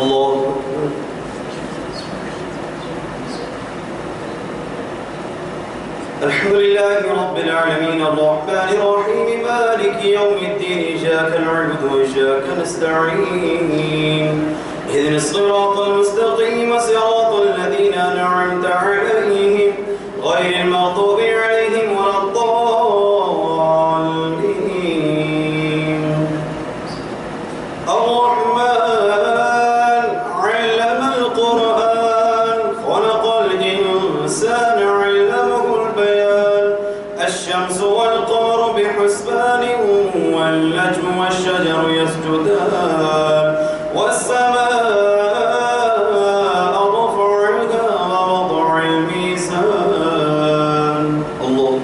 الله أكبر. الحمد لله رب العالمين الرحمن الرحيم مالك يوم الدين إياك نعبد وإياك نستعين اهدنا الصراط المستقيم صراط الذين أنعمت عليهم غير المغضوب عليهم ولا الضالين. الرحمن علم القرآن خلق الإنسان علمه البيان الشمس والقمر بحسبان والنجم والشجر يسجدان والسماء رفعها ووضع الميزان. الله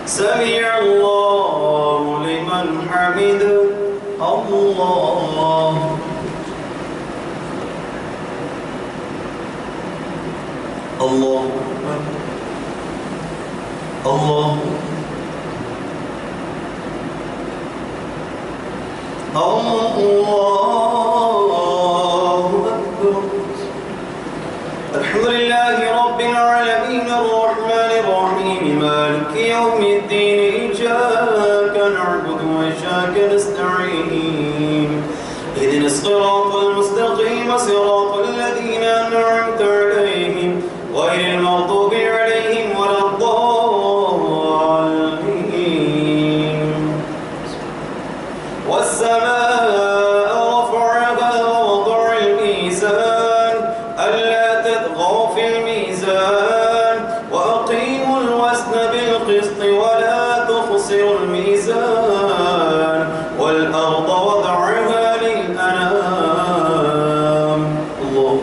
سمع الله لمن حمده. الله الله الله الله أكبر. الحمد لله رب العالمين الرحمن الرحيم مالك يوم الدين إياك نعبد وإياك نستعين اهدنا الصراط المستقيم صراط الذين أنعمت عليهم غير المغضوب عليهم ولا الضالين. والسماء رفعها ووضع الميزان ألا تطغوا في الميزان وأقيموا الوزن بالقسط ولا تخسروا الميزان والأرض وضعها للأنام. الله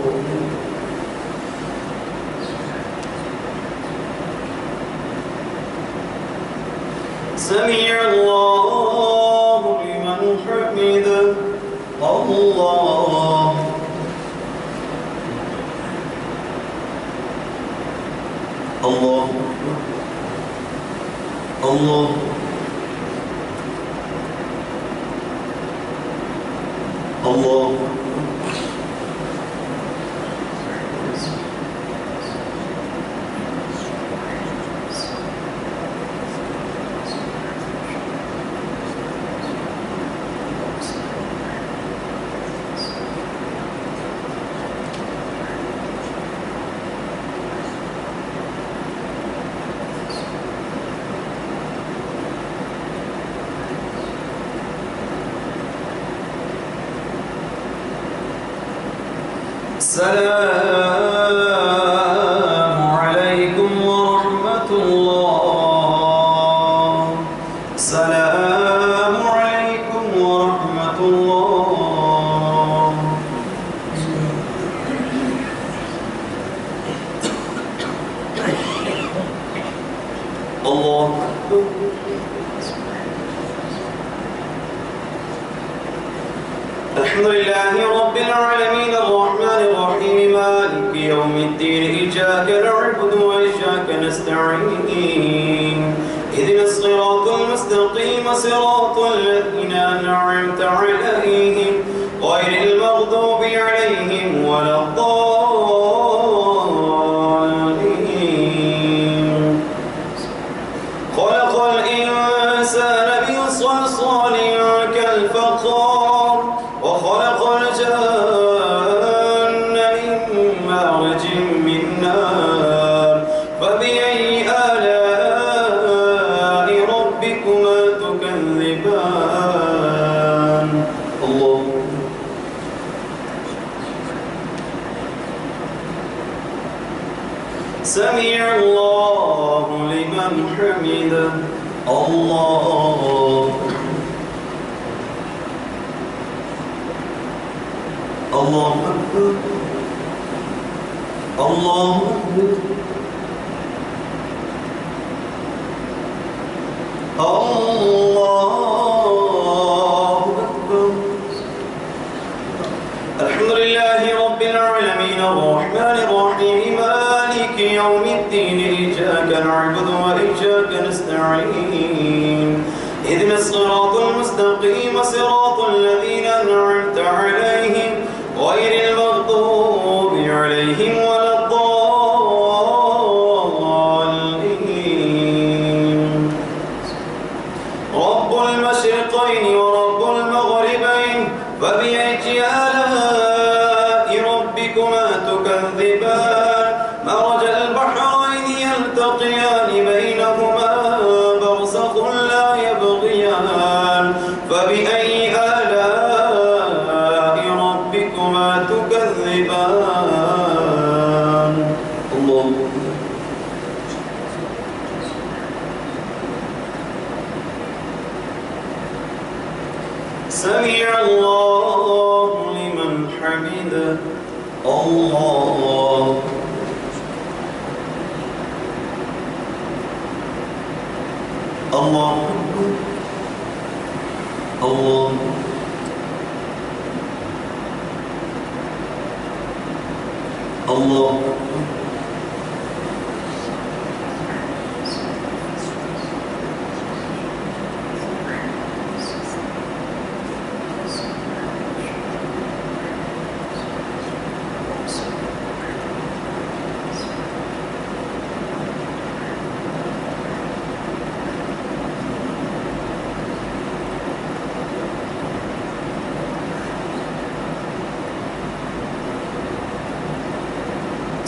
سمع الله لمن حمده. الله الله الله الله السلام عليكم ورحمة الله. السلام عليكم ورحمة الله. الله الحمد لله رب العالمين الرحمن الرحيم مالك يوم الدين إياك نعبد وإياك نستعين اهدنا الصراط المستقيم صراط الذين أنعمت عليهم غير المغضوب عليهم ولا الضالين. خلق الإنسان من صلصال كالفخار وخلق الجن من مارج من نار فبأي آلاء ربكما تكذبان. الله سمع الله لمن حمده. الله الله أكبر. الله أكبر. الله أكبر. الحمد لله رب العالمين الرحمن الرحيم مالك يوم الدين إياك نعبد وإياك نستعين اهدنا الصراط المستقيم صراط الذين أنعمت عليهم غير المغضوب عليهم ولا الضالين. رب المشرقين ورب المغربين فبأي آلاء ربكما تكذبان مرج البحرين يلتقيان بينهما برزخ لا يبغيان فبأي آلاء ربكما تكذبان. الله سمع الله لمن حمده. الله الله الله الله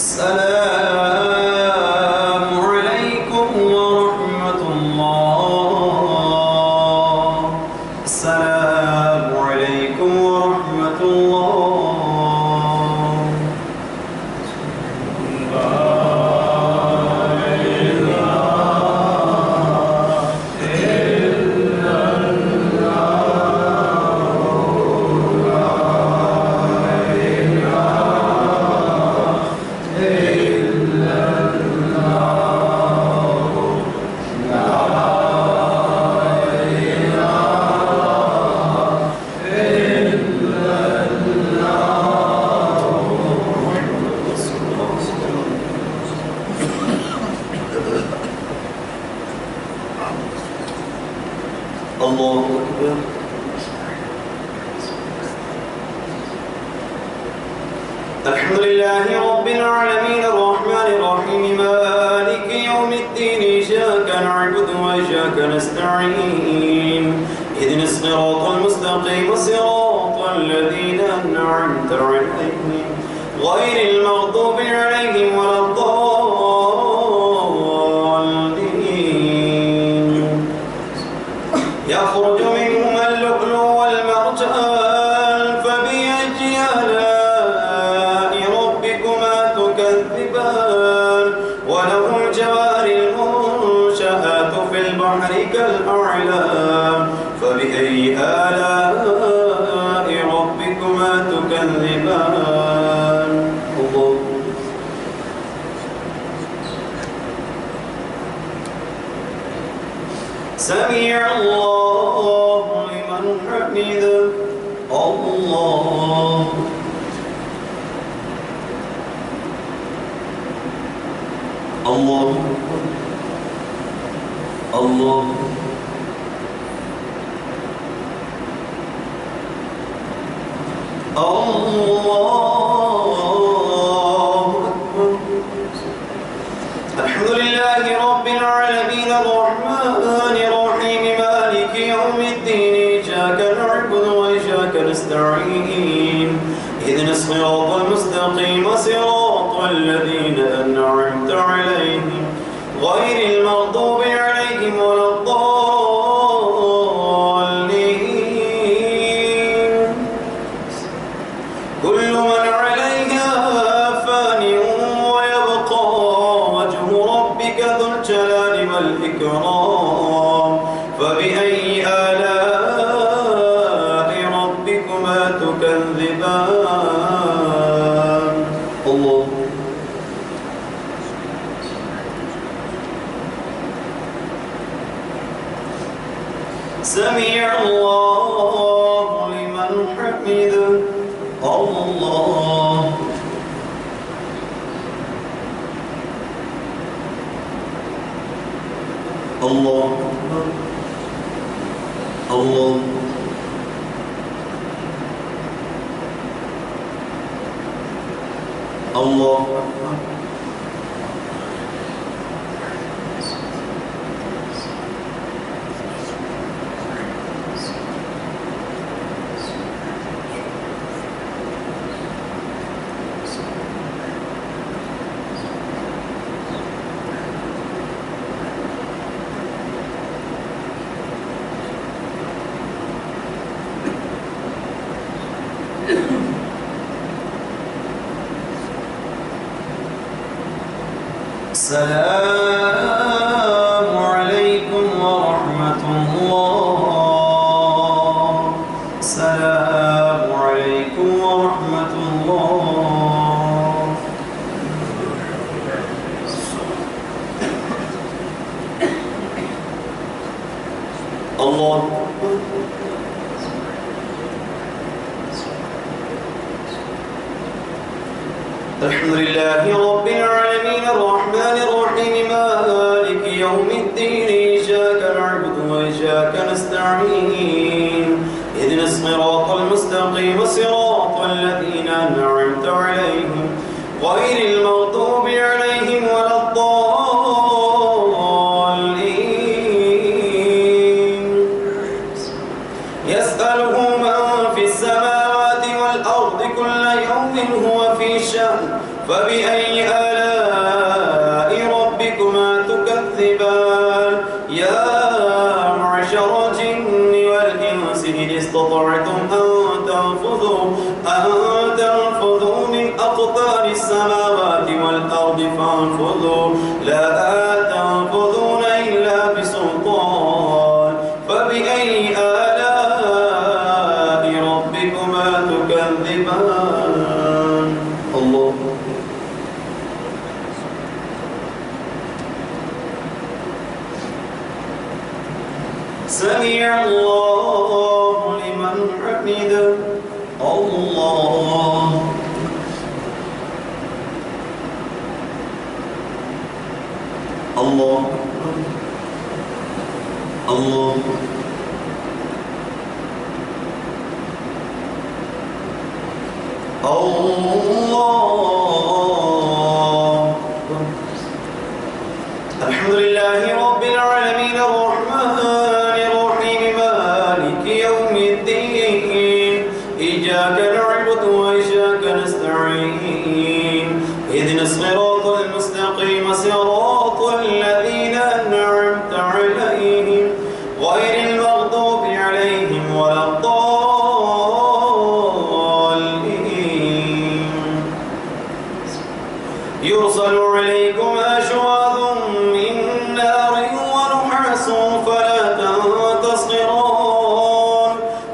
السلام عليكم ورحمة الله. السلام عليكم ورحمة الله. الله أكبر. الحمد لله رب العالمين الرحمن الرحيم مالك يوم الدين إياك نعبد وإياك نستعين اهدنا الصراط المستقيم صراط الذين أنعمت عليهم غير المغضوب عليهم ولا الضالين. يخرج منهما اللؤلؤ والمرجان فبأي آلاء ربكما تكذبان وله الجوار المنشآت في البحر كالأعلام فبأي آلاء ربكما تكذبان. الله سمع الله لمن حمده. الله الله الله الله أكبر. الحمد لله رب العالمين الرحمن الرحيم مالك يوم الدين إياك نعبد وإياك نستعين اهدنا الصراط المستقيم صراط الذين أنعمت عليهم غير المغضوب عليهم ولا الضالين. كل من عليها فان ويبقى وجه ربك ذو الجلال والإكرام فبأي آلاء ربكما تكذبان. الله سمع الله لمن حمده. الله الله الله أكبر. السلام عليكم ورحمة الله. السلام عليكم ورحمة الله. الله أكبر. الحمد لله رب العالمين الرحمن الرحيم مالك يوم الدين إياك نعبد وإياك نستعين اهدنا الصراط المستقيم صراط الذين أنعمت عليهم غير المغضوب عليهم ولا الضالين. يسأله من في السماوات والأرض كل يوم هو في شأن فبأي آلاء ربكما تكذبان. يا معشر الجن والإنس إن استطعتم أن تنفذوا من أقطار السماوات والأرض فانفذوا لا تنفذون إلا بسلطان. فبأي آلاء ربكما تكذبان. الله سمع الله لمن حمده. الله الله الله الله. الحمد لله رب العالمين الرحمن الرحيم مالك يوم الدين إياك نعبد وإياك نستعين اهدنا الصراط المستقيم صراط الذين أنعمت عليهم غير المغضوب عليهم ولا الضالين. يرسل عليكم أشواظ من نار ونحاس فلا تنتصرون.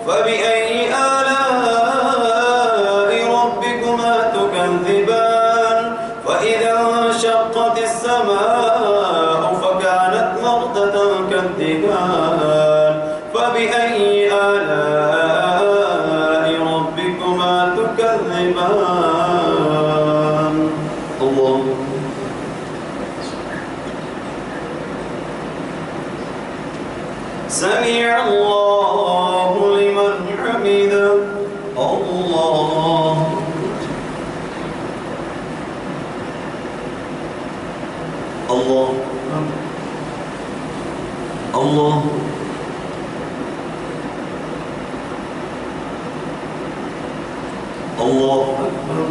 فبأي آلاء ربكما تكذبان. فإذا انشقت السماء فكانت وردة كالدهان. فبأي آلاء ربكما تكذبان. الله سمع الله لمن حمده. الله الله الله الله أكبر.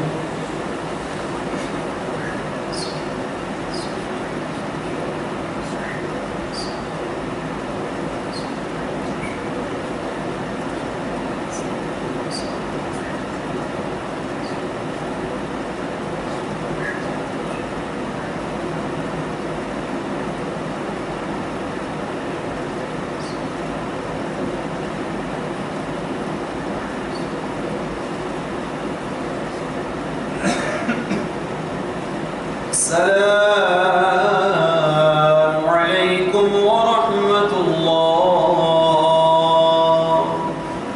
السلام عليكم ورحمة الله.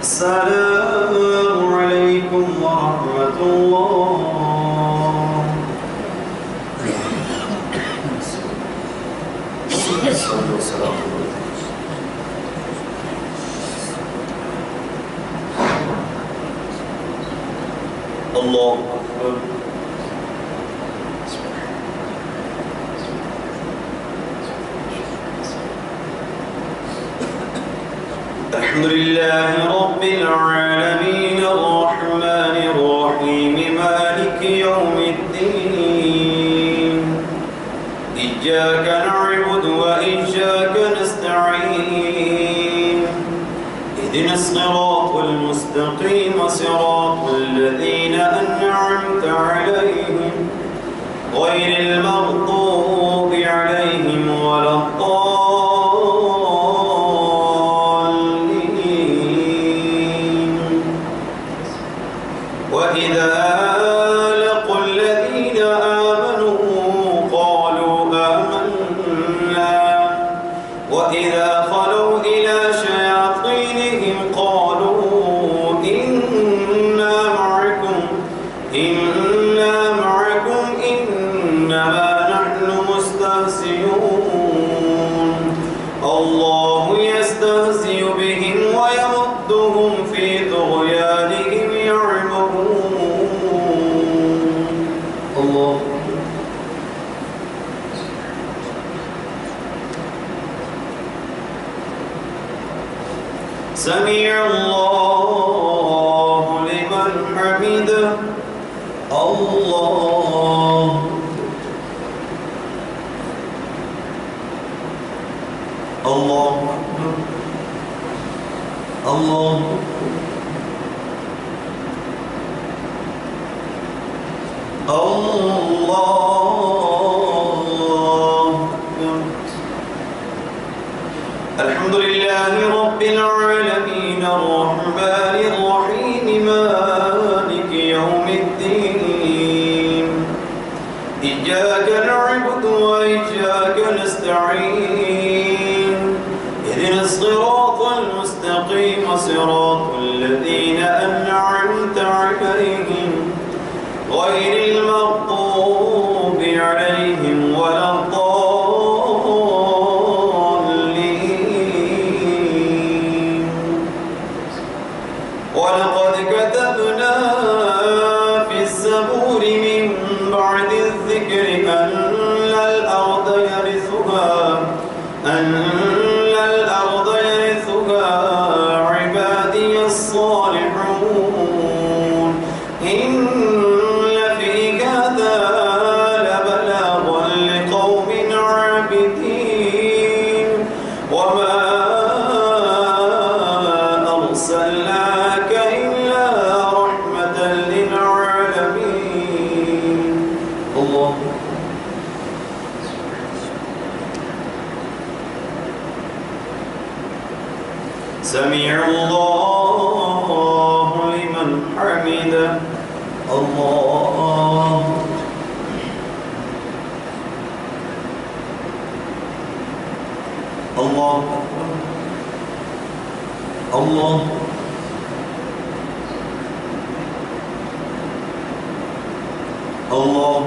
السلام عليكم ورحمة الله. الله أكبر. الحمد لله رب العالمين الرحمن الرحيم مالك يوم الدين إياك نعبد وإياك نستعين اهدنا الصراط المستقيم صراط الذين أنعمت عليهم غير المغضوب عليهم ولا الضالين وإذا لقوا الذين آمنوا قالوا آمنا وإذا خلوا إلى شياطينهم قالوا إنا معكم إنما نحن مستهزئون الله يستهزئ بهم ويمدهم في طغيانهم يعمهون الله سمع الله لمن حمده الله الله الله الله الحمد لله رب العالمين الرحمن الرحيم مالك يوم الدين إياك نعبد وإياك نستعين اهدنا الصراط المستقيم صراط الذين أنعمت عليهم غير المغضوب عليهم ولا الضالين ولقد كتبنا في الزبور من بعد الذكر أن الأرض يرثها عبادي الصالحون إن في هذا لبلاغا لقوم عابدين وما أرسلناك إلا رحمة للعالمين الله سمع الله لمن حمده الله الله الله الله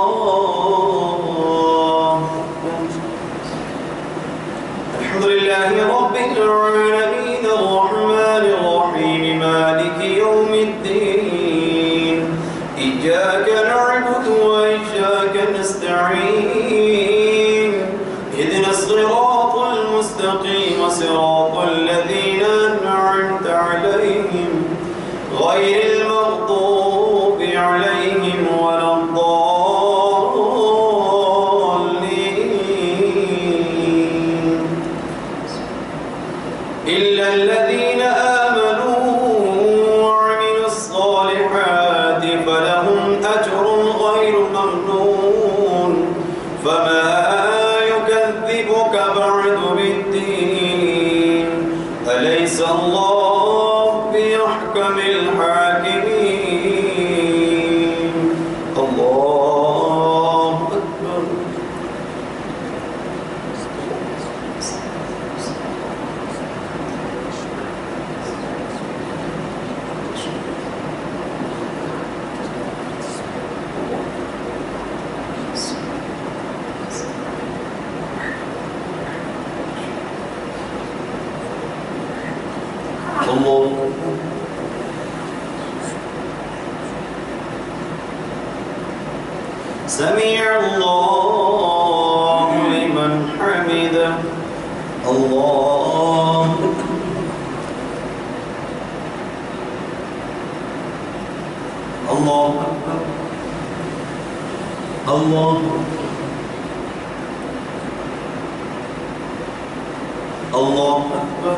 الله الحمد لله رب العالمين الرحمن الرحيم مالك يوم الدين إياك نعبد وإياك نستعين اهدنا الصراط المستقيم صراط الذين أنعمت عليهم غير المغضوب عليهم ولا الضالين إلا الذين آمنوا وعملوا الصالحات فلهم أجر غير ممنون فما يكذبك بعد بالدين أليس الله بأحكم الحاكمين الله أكبر الله سمع الله لمن حمده الله الله الله الله أكبر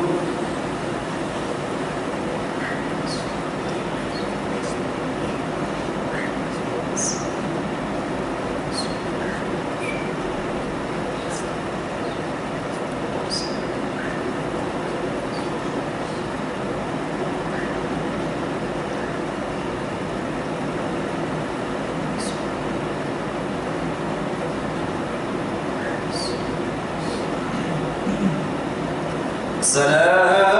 سلام